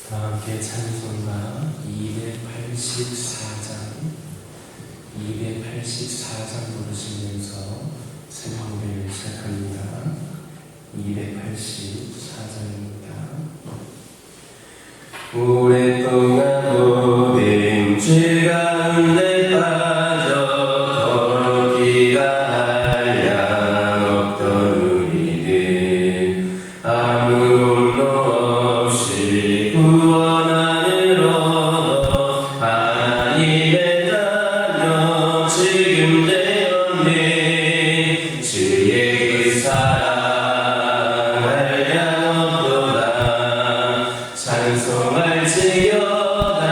다 함께 찬송가 284장 부르시면서 찬양을 시작합니다. 284장입니다. 오랫동안 모든 죄 가운데 빠져 걸어기가 한량 없던 우리들 아무 공로 없이 구원 안으로 하나님의 자녀 지금 되었네. 주의 그 사랑 한량 없도다. 찬송할지어다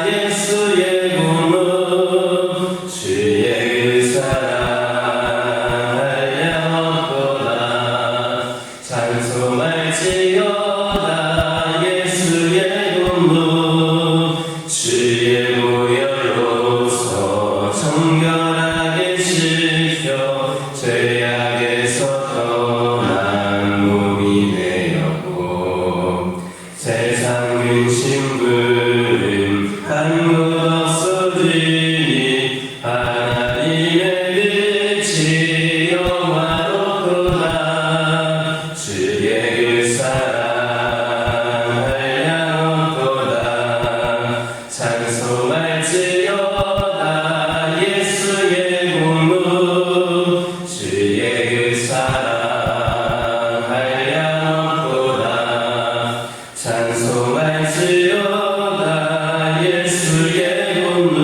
예수의 공로. 주의 그 사랑 한량 없도다. 찬송할지어다 예수의 공로. 주의 보혈로서 정결하게 씻겨 죄악에서 떠난 몸이 되었고 세상 근심 부름 한 곳 없어지니 하나님의 빛이 영화롭도다. 주의 그 사랑 한량 없도다. 찬송할지어다 예수의 공로. 주의 그 사랑 한량 없도다. 찬송할지어다 예수의 공로.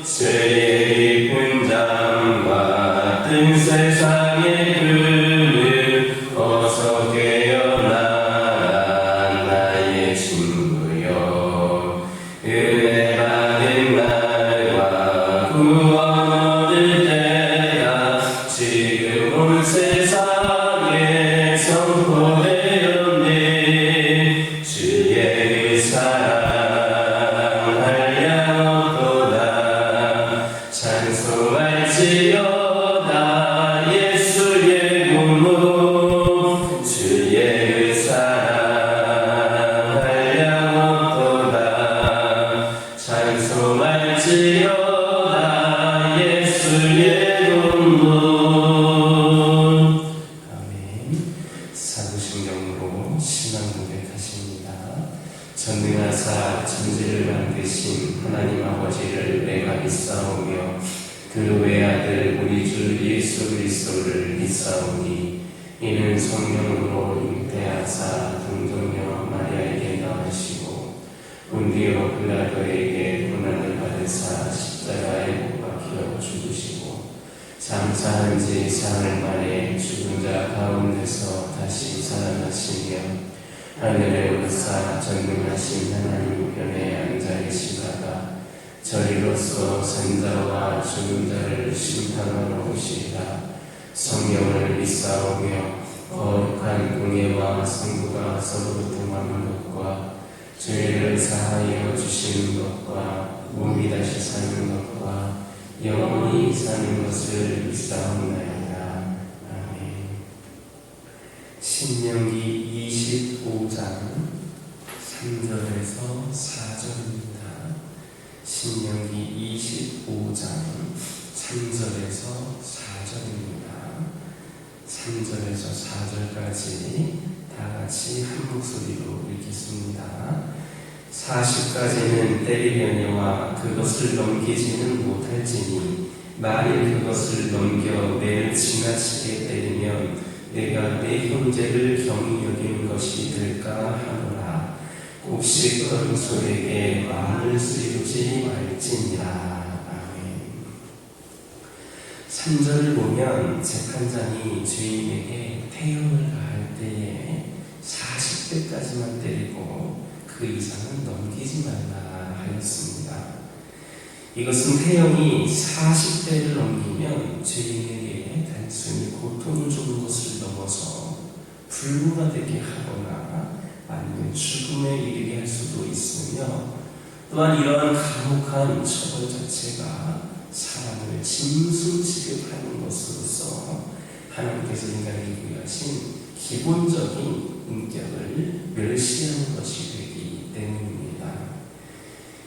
죄의 깊은 잠과 뜬 세상의 끈을 어서 깨어나라 나의 친구여. 은혜 받은 날과 구원 얻을 때가 지금 온 세상에 선포되었네. 주의 그 사랑 한량 없도다. 찬송할지어다 예수의 공로. 주의 그 사랑 한량 없도다. 찬송할지어다 예수의 공로. 아멘. 사도신경으로 신앙 고백하십니다. 전능하사 천지를 만드신 하나님 아버지를 내가 믿사오며 그 외아들 우리 주 예수 그리스도를 믿사오니 이는 성령으로 잉태하사 동정녀 마리아에게 낳으시고 본디오 빌라도에게 고난을 받으사 십자가에 못 박혀 죽으시고 장사한 지 사흘 만에 죽은 자 가운데서 다시 살아나시며 하늘에 오르사 전능하신 하나님 우편에 앉아 계시다가 저리로서 산자와 죽은 자를 심판하러 오시리라. 성령을 믿사오며 거룩한 공예와 성부가 서로 통하는 것과 죄를 사하여 주시는 것과 몸이 다시 사는 것과 영원히 사는 것을 믿사옵나이다. 아멘. 신명기 25장 3절에서 4절입니다. 신명기 25장 3절에서 4절입니다. 3절에서 4절까지 다 같이 한 목소리로 읽겠습니다. 40가지는 때리려니와 그것을 넘기지는 못할지니 만일 그것을 넘겨 내를 지나치게 때리면 내가 내 형제를 경히 여기는 것이 될까 하노라. 곱씹 거른 소에게 마음을 쓰이지 말지니라. 아멘. 3절을 보면 재판장이 주인에게 태형을 가할 때에 40대까지만 때리고 그 이상은 넘기지 말라 하였습니다. 이것은 태형이 40대를 넘기면 주인에게 단순히 고통을 주는 것을 넘어서 불구가 되게 하거나 아니면 죽음에 이르게 할 수도 있으며 또한 이러한 가혹한 처벌 자체가 사람을 짐승 취급하는 것으로서 하나님께서 인간에게 부여하신 기본적인 인격을 멸시하는 것이 되기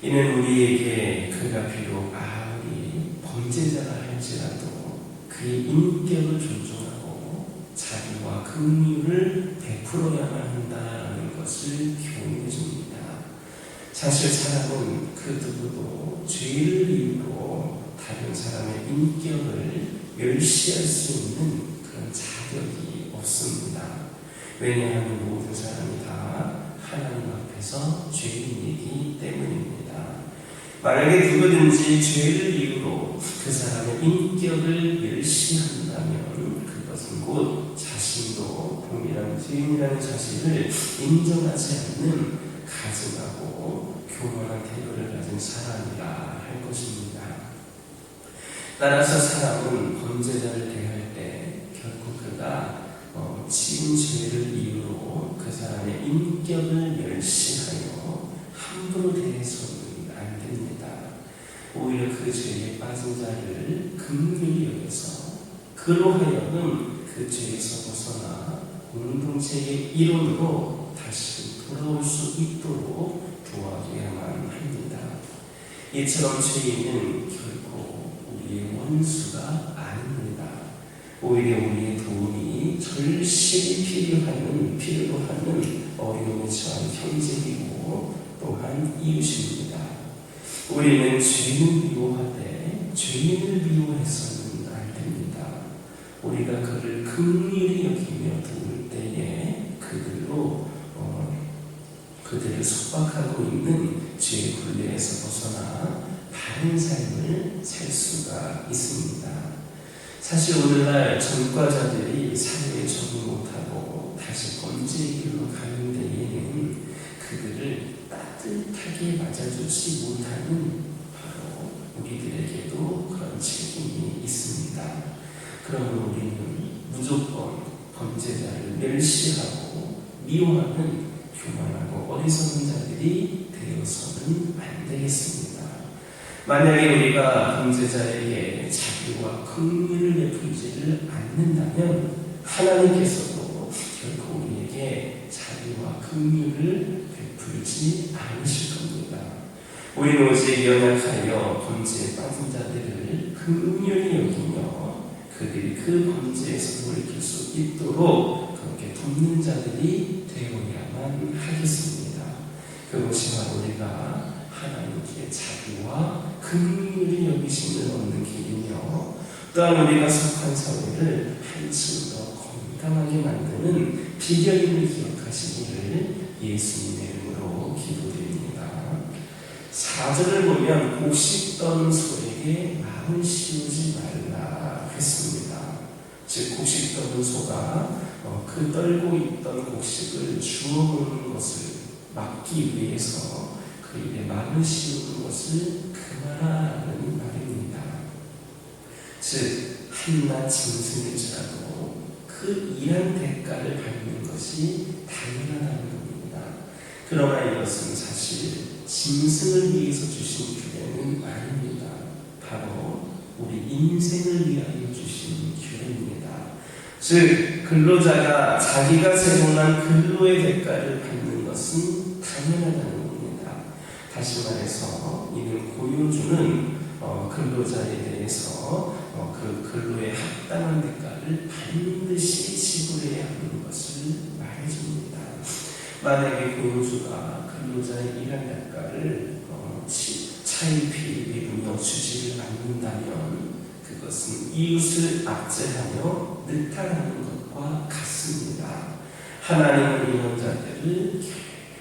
이는 우리에게 그가 비록 아무리 범죄자라 할지라도 그의 인격을 존중하고 자비와 긍휼을 베풀어야만 한다는 것을 교훈해 줍니다. 사실 사람은 그 누구도 죄를 이유로 다른 사람의 인격을 멸시할 수 있는 그런 자격이 없습니다. 왜냐하면 모든 사람이 다 하나님 앞에서 죄인이기 때문입니다. 만약에 누구든지 죄를 이유로 그 사람의 인격을 멸시한다면 그것은 곧 자신도 동일한 죄인이라는 사실을 인정하지 않는 가증하고 교만한 태도를 가진 사람이라 할 것입니다. 따라서 사람은 범죄자를 대할 때 결국 그가 지은 죄를 이유로 그 사람의 인격을 멸시하여 함부로 대해서는 안 됩니다. 오히려 그 죄에 빠진 자를 긍휼히 여겨서 그로 하여금 그 죄에서 벗어나 공동체의 일원으로 다시 돌아올 수 있도록 도와줘야만 합니다. 이처럼 죄인은 결코 우리의 원수가 아닙니다. 오히려 우리의 도움이 절실히 필요로 하는 어려움에 처한 형제이고 또한 이웃입니다. 우리는 죄는 미워하되 죄인을 미워해서는 안 됩니다. 우리가 그를 긍휼히 여기며 도울 때에 그들을 속박하고 있는 죄의 굴레에서 벗어나 다른 삶을 살 수가 있습니다. 사실 오늘날 전과자들이 사회에 적응 못하고 다시 범죄의 길로 가는 데에는 그들을 따뜻하게 맞아주지 못하는 바로 우리들에게도 그런 책임이 있습니다. 그러면 우리는 무조건 범죄자를 멸시하고 미워하는 교만하고 어리석은 자들이 되어서는 안 되겠습니다. 만약에 우리가 범죄자에게 자비와 긍휼을 베풀지를 않는다면 하나님께서도 결코 우리에게 자비와 긍휼을 베풀지 않으실 겁니다. 우리는 오직 연약하여 범죄에 빠진 자들을 긍휼히 여기며 그들이 그 범죄에서 돌이킬 수 있도록 그렇게 돕는 자들이 되어야만 하겠습니다. 그것이 바로 우리가 하나님께 자비와 긍휼히 여기심을 얻는 길이며 또한 우리가 속한 사회를 한층 더 건강하게 만드는 비결임을 기억하시기를 예수님의 이름으로 기도드립니다. 4절을 보면 곡식던 소에게 마음을 씌우지 말라 했습니다. 즉 곡식던 소가 그 떨고 있던 곡식을 주워보는 것을 막기 위해서 그 입에 마음을 씌우는 것을 금하라는 말입니다. 즉 한낱 짐승일지라도 그 일한 대가를 받는 것이 당연하다는 겁니다. 그러나 이것은 사실 짐승을 위해서 주신 규례는 아닙니다. 바로 우리 인생을 위하여 주신 규례입니다. 즉 근로자가 자기가 제공한 근로의 대가를 받는 것은 당연하다는 겁니다. 다시 말해서 이는 고용주는 근로자에 대해서 그 근로에 합당한 대가를 반드시 지불해야 하는 것을 말해줍니다. 만약에 고용주가 근로자의 일한 대가를 차일피일 미루며 주지를 않는다면 그것은 이웃을 압제하며 느탈하는 것과 같습니다. 하나님은 이런 자들을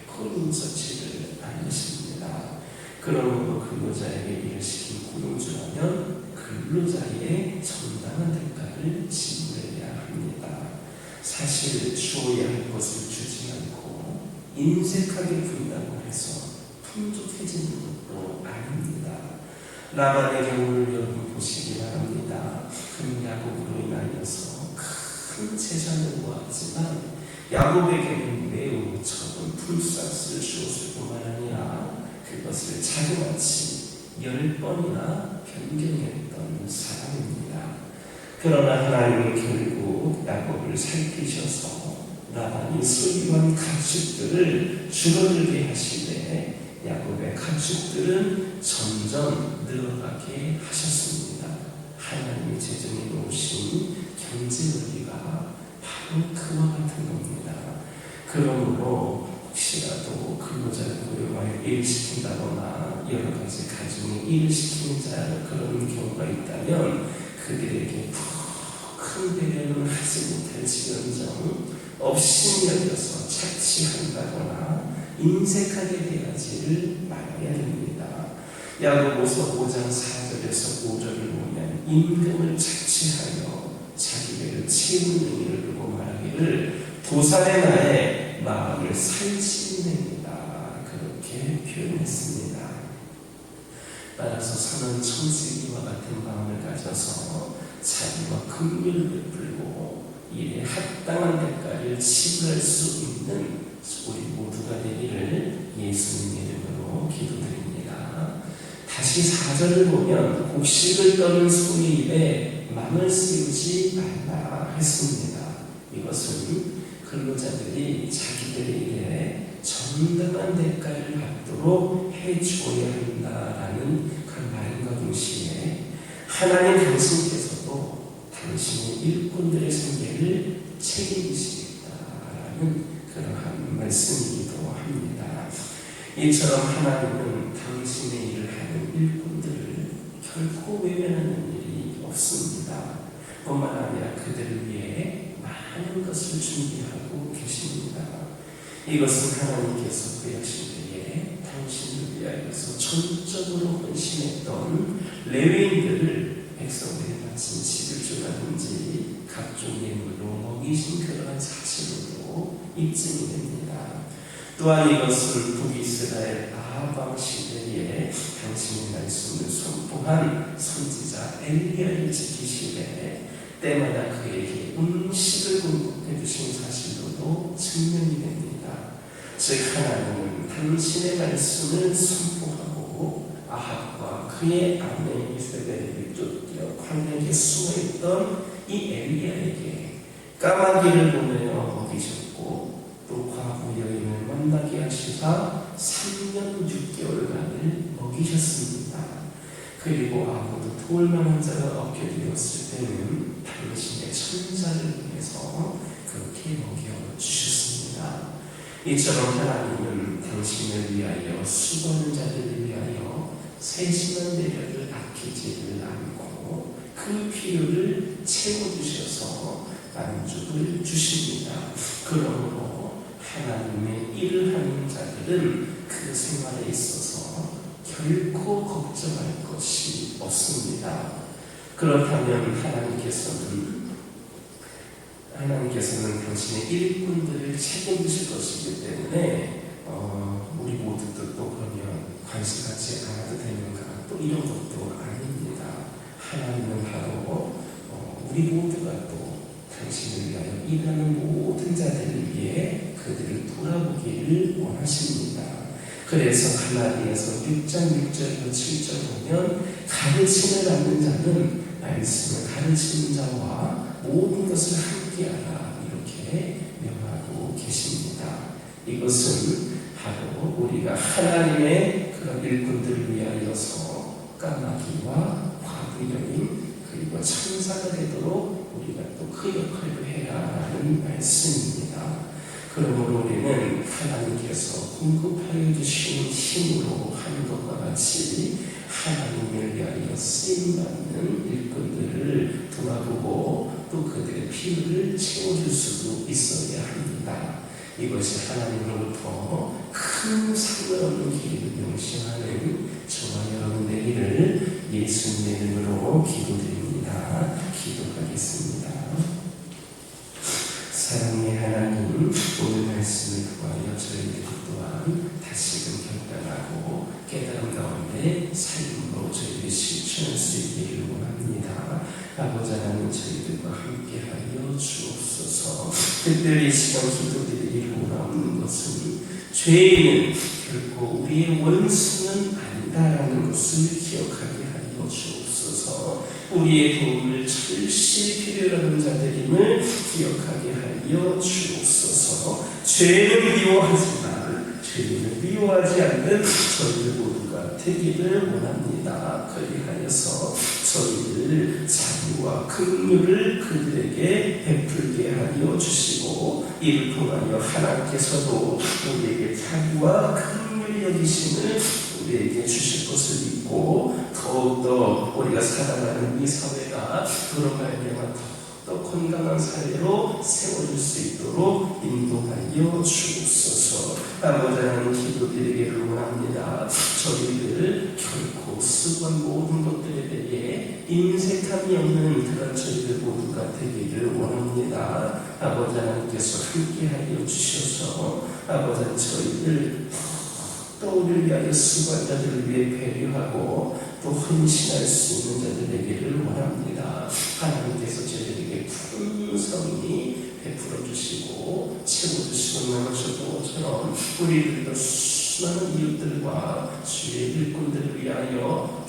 결코 용서치를 않으십니다. 그러므로 근로자에게 일을 시킨 고용주라면 근로자의 정당한 대가를 지불해야 합니다. 사실 주어야 할 것을 주지 않고 인색하게 군다고 해서 풍족해지는 것도 아닙니다. 라반의 경우를 여러분 보시기 바랍니다. 그는 야곱으로 인하여서 큰 재산을 모았지만 야곱에게는 매우 적은 풀싹을 주었을 뿐만 아니라 그것을 자그마치 10번이나 변경했던 사람입니다. 그러나 하나님은 결국 야곱을 살피셔서 라반이 소유한 가축들을 줄어들게 하시되 야곱의 가축들은 점점 늘어나게 하셨습니다. 하나님이 제정해 놓으신 경제 원리가 바로 그와 같은 겁니다. 그러므로 혹시라도 근로자를 고용하여 일을 시킨다거나 여러 가지 가정에 일을 시키는 자 그런 경우가 있다면 그들에게 큰 배려는 하지 못할지언정 업신여겨서 착취한다거나 인색하게 대하지를 말아야 됩니다. 야고보서 5장 4절에서 5절을 보면 임금을 착취하여 자기 배를 채우는 의를 두고 말하기를 도살의 나의 마음을 살찌냅니다. 그렇게 표현했습니다. 따라서 선한 청지기와 같은 마음을 가져서 자기와 긍휼을 베풀고 이에 합당한 대가를 지불할 수 있는 우리 모두가 되기를 예수님 이름으로 기도드립니다. 다시 4절을 보면 곡식을 떠는 소의 입에 맘을 씌우지 말라 했습니다. 이것은 근로자들이 자기들의 일에 정당한 대가를 받도록 해주어야 한다라는 그런 말과 동시에 하나님 당신께서도 당신의 일꾼들의 생계를 책임지시겠다라는 그러한 말씀이기도 합니다. 이처럼 하나님은 당신의 일을 하는 일꾼들을 결코 외면하는 일이 없습니다. 뿐만 아니라 그들을 위해 많은 것을 준비하고 계십니다. 이것은 하나님께서 구약신 때에 당신을 위하여서 전적으로 헌신했던 레위인들을 백성들이 마친 지불주라든지 각종 예물로 먹이신 그러한 사실로도 입증이 됩니다. 또한 이것은 북이스라엘 아합 시대에 당신의 말씀을 선포한 선지자 엘리야를 지키시되 때마다 그에게 음식을 공급해 주신 사실로도 증명이 됩니다. 즉 하나님은 당신의 말씀을 선포하고 아합과 그의 아내 이세벨을 쫓겨 광야에 숨어있던 이 엘리야에게 까마귀를 보내어 먹이셨고 또 과부 여인을 만나게 하시사 3년 6개월간을 먹이셨습니다. 그리고 아무도 도울 만한 자가 없게 되었을 때는 당신의 천사를 통해서 그렇게 먹여주셨습니다. 이처럼 하나님은 당신을 위하여 수고하는 자들을 위하여 세심한 배려를 아끼지를 않고 그 필요를 채워주셔서 만족을 주십니다. 그러므로 하나님의 일을 하는 자들은 그 생활에 있어서 결코 걱정할 것이 없습니다. 그렇다면 하나님께서는 당신의 일꾼들을 책임지실 것이기 때문에 우리 모두도 또 그러면 관심 갖지 않아도 되는가 또 이런 것도 아닙니다. 하나님은 바로 우리 모두가 또 당신을 위하여 일하는 모든 자들을 위해 그들을 돌아보기를 원하십니다. 그래서 갈라디아서 6장 6절과 7절 보면 가르침을 받는 자는 말씀을 가르치는 자와 모든 것을 함께하라 이렇게 명하고 계십니다. 이것은 바로 우리가 하나님의 그런 일꾼들을 위하여서 까마귀와 과부 여인 그리고 천사가 되도록 우리가 또 그 역할을 해야 하는 말씀입니다. 그러므로 우리는 하나님께서 공급하여 주신 힘으로 하는 것과 같이 하나님을 위하여 쓰임받는 일꾼들을 돌아보고 또 그들의 필요를 채워줄 수도 있어야 합니다. 이것이 하나님으로부터 큰 상관없는 길을 명심하는 저와 여러분 되기를 예수님의 이름으로 기도드립니다. 기도하겠습니다. 사랑의 하나님, 오늘 말씀을 통하여 저희들 또한 다시금 결단하고 깨달음 가운데 삶으로 저희들이 실천할 수 있기를 원합니다. 아버지 하나님, 저희들과 함께하여 주옵소서. 특별히 이 시간 기도드리기를 원하는 것은 죄인은 결코 우리의 원수는 아니다라는 것을 기억하게 하여 주옵소서. 우리의 도움을 절실히 필요로 하는 자들임을 기억하게 하여 주옵소서. 죄는 미워하지만 죄인을 미워하지 않는 저희들 모두가 되기를 원합니다. 그리하여서 저희들 자비와 긍휼을 그들에게 베풀게 하여 주시고 이를 통하여 하나님께서도 우리에게 자비와 긍휼히 여기심을 우리에게 주실 것을 믿고 더욱더 우리가 살아가는 이 사회가 들어가야만 더 건강한 사회로 세워질 수 있도록 인도하여 주옵소서. 아버지 하나님 기도드리기를 원합니다. 저희들 결코 수고한 모든 것들에 대해 인색함이 없는 그런 저희들 모두가 되기를 원합니다. 아버지 하나님께서 함께하여 주셔서 아버지 하나님 저희들 또 우리를 위하여 수고한 자들을 위해 배려하고 또 헌신할 수 있는 자들 되기를 원합니다. 하나님께서 저희들에게 풍성히 베풀어 주시고 채워주시고 나누셨던 것처럼 우리들도 수많은 이웃들과 주의 일꾼들을 위하여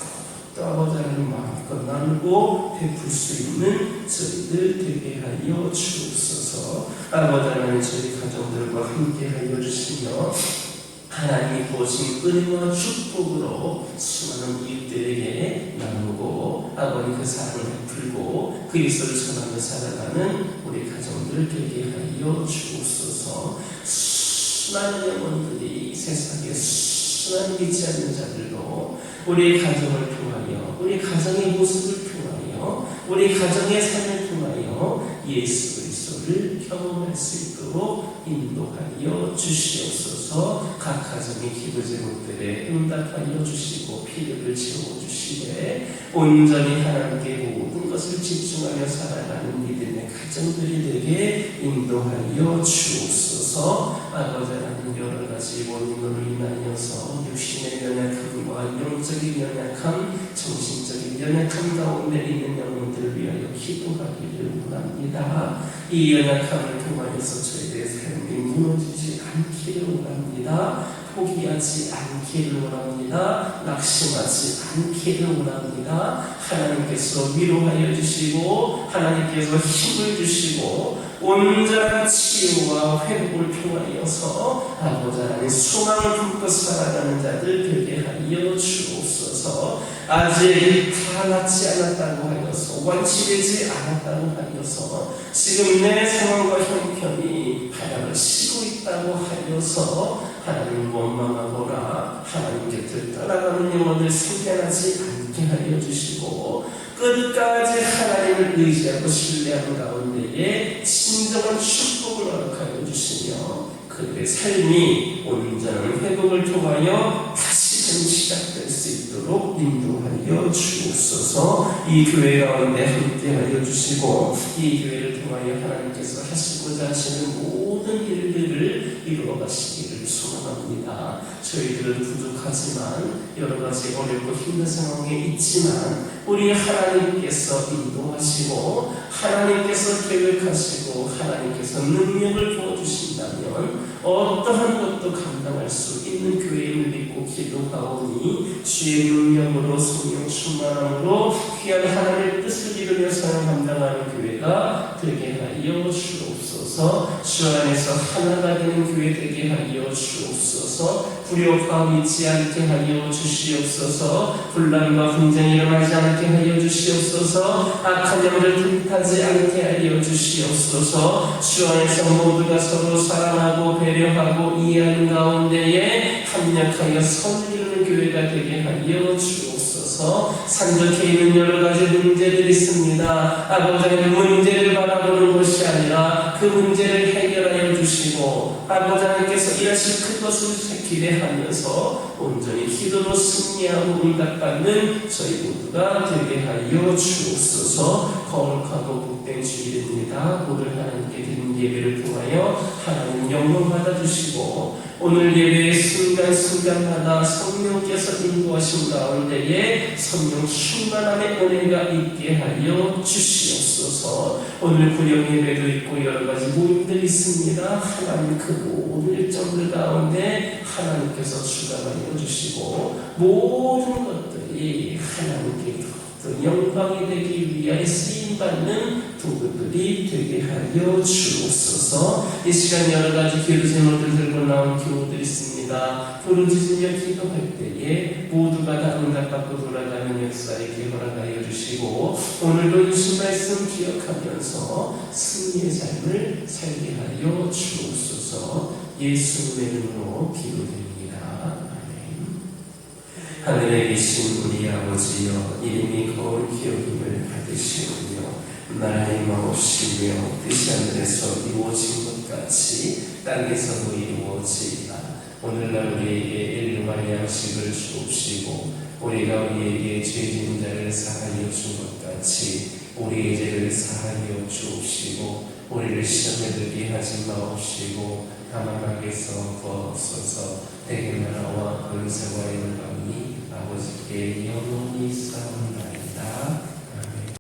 또 아버지 하나님 마음껏 나누고 베풀 수 있는 저희들 되게 하여 주옵소서. 아버지 하나님 저희 가정들과 함께 하여 주시며 하나님이 보신 은혜와 축복으로 수많은 이웃들에게 나누고 아버지 그 사랑을 베풀고 그리스도를 전하며 살아가는 우리 가정들 되게 하여 주옵소서. 수많은 영혼들이 세상에 수많은 믿지 않는 자들도 우리 가정을 통하여 우리 가정의 모습을 통하여 우리 가정의 삶을 통하여 예수 그리스도를 경험할 수 있도록 인도하여 주시옵소서. 각 가정의 기도 제목들에 응답하여 주시고 필요를 채워주시되 온전히 하나님께 모든 것을 집중하며 살아가는 믿음의 가정들이 되게 인도하여 주옵소서. 아버지 하나님 여러 가지 원인으로 인하여서 육신의 연약함과 영적인 연약함, 정신적인 연약함 가운데 있는 영혼들을 위하여 기도하기를 원합니다. 이 연약함을 통하여서 저희들의 삶이 무너지지 않기를 원합니다. 포기하지 않기를 원합니다. 낙심하지 않기를 원합니다. 하나님께서 위로하여 주시고 하나님께서 힘을 주시고 온전한 치유와 회복을 통하여서 아버지 하나님 소망을 품고 살아가는 자들 되게 하여 주옵소서. 아직 다 낫지 않았다고 하여서 완치되지 않았다고 하여서 지금 내 상황과 형편이 바닥을 치고 있다고 하여서 하나님 원망하거나 하나님 곁을 떠나가는 영혼을 생겨나지 않게 하여 주시고 끝까지 하나님을 의지하고 신뢰하는 가운데에 진정한 축복을 허락하여 주시며 그들의 삶이 온전한 회복을 통하여 다시금 시작될 수 있도록 인도하여 주옵소서. 이 교회 가운데 함께하여 주시고 이 교회를 통하여 하나님께서 하시고자 하시는 모든 일들을 이루어 가시기를 소망합니다. 저희들은 부족하지만 여러 가지 어렵고 힘든 상황에 있지만 우리 하나님께서 인도하시고 하나님께서 계획하시고 하나님께서 능력을 부어주신다면 어떠한 것도 감당할 수 있는 교회임을 믿고 기도하오니 주의 능력으로 성령 충만함으로 귀한 하나님의 뜻을 이루며 사랑 감당하는 교회가 되게 하여 주옵소서. 주 안에서 하나가 되는 교회 되게 하여 주옵소서. 불효과음 있지 않게 하여 주시옵소서. 분란과 분쟁이 일어나지 않게 하여 주시옵소서. 악한 영을 틈타지 않게 하여 주시옵소서. 주 안에서 모두가 서로 사랑하고 배려하고 이해하는 가운데에 합력하여 선을 이루는 교회가 되게 하여 주옵소서. 산적해 있는 여러 가지 문제들이 있습니다. 아버지 하나님 문제를 바라보는 것이 아니라 그 문제를 해결하여 주시고 아버지 하나님께서 일하실 그것을 기대하면서 온전히 기도로 승리하고 응답받는 저희 모두가 되게 하여 주옵소서. 거룩하고 복된 주일입니다. 오늘 하나님께 드린 예배를 통하여 하나님 영광 받아주시고 오늘 예배의 순간순간마다 성령께서 인도하신 가운데에 성령 충만함의 은혜가 있게 하여 주시옵소서. 오늘 구령 예배도 있고 여러 가지 모임들이 있습니다. 하나님 그 모든 일정들 가운데 하나님께서 주관하여 주시고 모든 것들이 하나님께 또 영광이 되기 위하여 쓰임받는 도구들이 되게 하여 주옵소서. 이 시간 여러 가지 기도 제목들 들고 나온 교우들이 있습니다. 부르짖으며 기도할 때에 모두가 다 응답받고 돌아가는 역사에 허락하여 주시고, 오늘도 주신 말씀 기억하면서 승리의 삶을 살게 하여 주옵소서. 예수님의 이름으로 기도드립니다. 아멘. 하늘에 계신 우리 아버지여, 이름이 거울 기억임을 받으시오며 나의 마옵시며 뜻이 하늘에서 이루어진 것 같이 땅에서도 이루어지이다. 오늘날 우리에게 일용할 양식을 주옵시고, 우리가 우리에게 죄진 자를 사하여 준 것 같이 우리의 죄를 사하여 주옵시고, 우리를 시험에 들게 하지 마옵시고 다만 악에서 구하옵소서. 대개 나라와 권세와 영광이 아버지께 영원히 있사옵나이다.